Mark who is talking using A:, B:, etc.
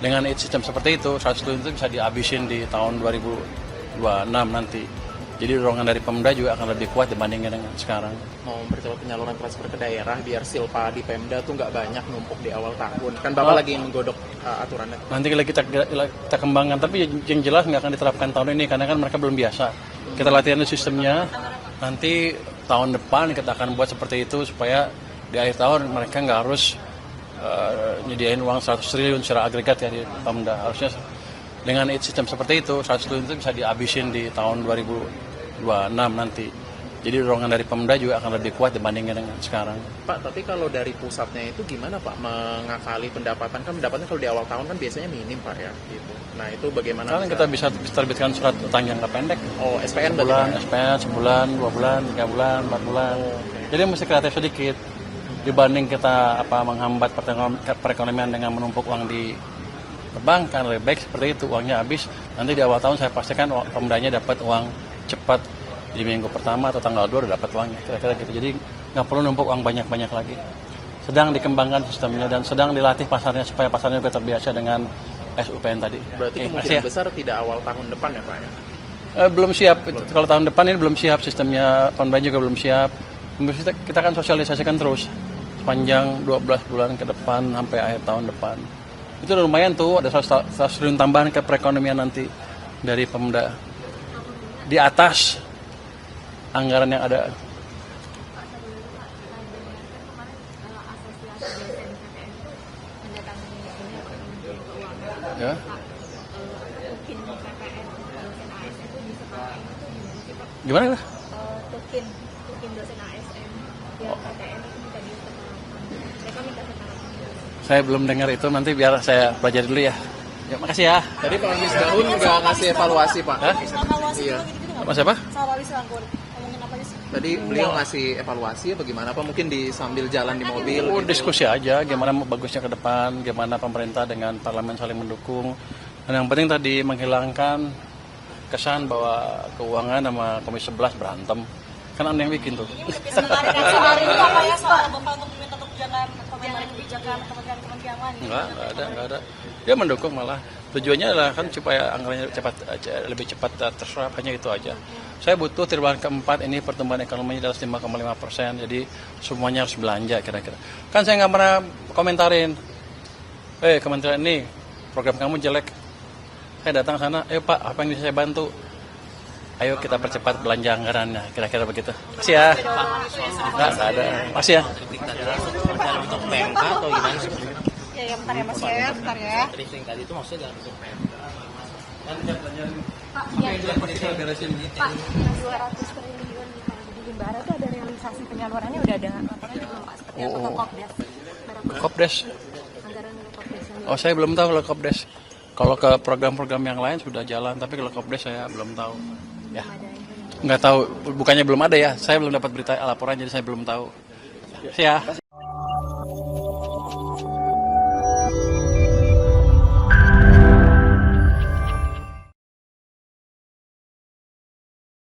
A: Dengan sistem seperti itu, 100 triliun itu bisa dihabisin di tahun 2026 nanti. Jadi dorongan dari Pemda juga akan lebih kuat dibandingkan dengan sekarang.
B: Mau mempercepat penyaluran transfer ke daerah biar silpa di Pemda tuh nggak banyak numpuk di awal tahun. Kan Bapak lagi menggodok aturannya.
A: Nanti kita kembangkan, tapi yang jelas nggak akan diterapkan tahun ini karena kan mereka belum biasa. Kita latihan sistemnya, nanti tahun depan kita akan buat seperti itu supaya di akhir tahun mereka nggak harus nyediain uang 100 triliun secara agregat ya di Pemda. Harusnya dengan sistem seperti itu, 100 triliun itu bisa dihabisin di tahun 2026 nanti. Jadi dorongan dari Pemda juga akan lebih kuat dibandingkan dengan sekarang.
B: Pak, tapi kalau dari pusatnya itu gimana Pak mengakali pendapatan? Kan pendapatan kalau di awal tahun kan biasanya minim Pak ya. Gitu. Nah itu bagaimana?
A: Sekarang kita bisa terbitkan surat utang jangka pendek.
B: Oh, SPN
A: sebulan,
B: berarti?
A: SPN sebulan, 2 bulan, 3 bulan, 4 bulan. Jadi mesti kreatif sedikit dibanding kita menghambat perekonomian dengan menumpuk uang di perbankan. Lebih baik seperti itu, uangnya habis. Nanti di awal tahun saya pastikan Pemdanya dapat uang cepat di minggu pertama atau tanggal 2 udah dapat uangnya, kira-kira gitu. Jadi nggak perlu numpuk uang banyak-banyak lagi. Sedang dikembangkan sistemnya dan sedang dilatih pasarnya supaya pasarnya juga terbiasa dengan SUPN tadi.
B: Berarti kemungkinan besar tidak awal tahun depan ya Pak ya?
A: Belum siap. Kalau tahun depan ini belum siap sistemnya, Pemda juga belum siap. Kita akan sosialisasikan terus sepanjang 12 bulan ke depan sampai akhir tahun depan. Itu lumayan tuh, ada 100 triliun tambahan ke perekonomian nanti dari Pemda. Di atas anggaran yang ada. Ya. Gimana?
C: Tukin dosen ASN biar KTN itu bisa diusahakan. Mereka minta setara.
A: Saya belum dengar itu, nanti biar saya belajar dulu ya. Ya, makasih ya.
B: Tadi Pak Misbahun nggak ngasih evaluasi Pak?
A: Hah?
B: Iya.
A: Sama siapa?
C: Sama Pak Wisrangkur. Ngomongin apa sih?
B: Tadi beliau ngasih evaluasi apa gimana Pak? Mungkin di sambil jalan di mobil.
A: Oh,
B: gitu.
A: diskusi aja gimana bagusnya ke depan, gimana pemerintah dengan parlemen saling mendukung. Dan yang penting tadi menghilangkan kesan bahwa keuangan sama Komisi 11 berantem. Kan aneh yang bikin tuh.
C: Sebenarnya hari ini apa ya soal Bapak untuk meminta kebijakan kementerian lain?
A: Enggak ada. Dia mendukung malah. Tujuannya adalah kan supaya anggarannya lebih cepat terserap, hanya itu aja. Saya butuh triwulan keempat ini pertumbuhan ekonominya adalah 5,5%, jadi semuanya harus belanja kira-kira. Kan saya nggak pernah komentarin, kementerian ini program kamu jelek. Saya datang sana, ayo Pak, apa yang bisa saya bantu? Ayo kita percepat belanja anggarannya, kira-kira begitu. Makasih ya. Nggak ada. Makasih ya.
D: Untuk PMK atau gimana sih?
C: Ya bentar ya Mas ya, bentar ya.
D: Tracing tadi itu maksudnya dalam bentuk PMK.
C: Pak, yang 200 triliun di Himbara itu ada realisasi penyalurannya udah ada laporannya belum Pak? Seperti apa ke Kopdes?
A: Kopdes.
C: Anggaran dari Kopdes.
A: Oh, saya belum tahu kalau Kopdes. Kalau ke program-program yang lain sudah jalan, tapi kalau Kopdes saya belum tahu. Ya, nggak tahu. Bukannya belum ada ya. Saya belum dapat berita laporan, jadi saya belum tahu. Ya.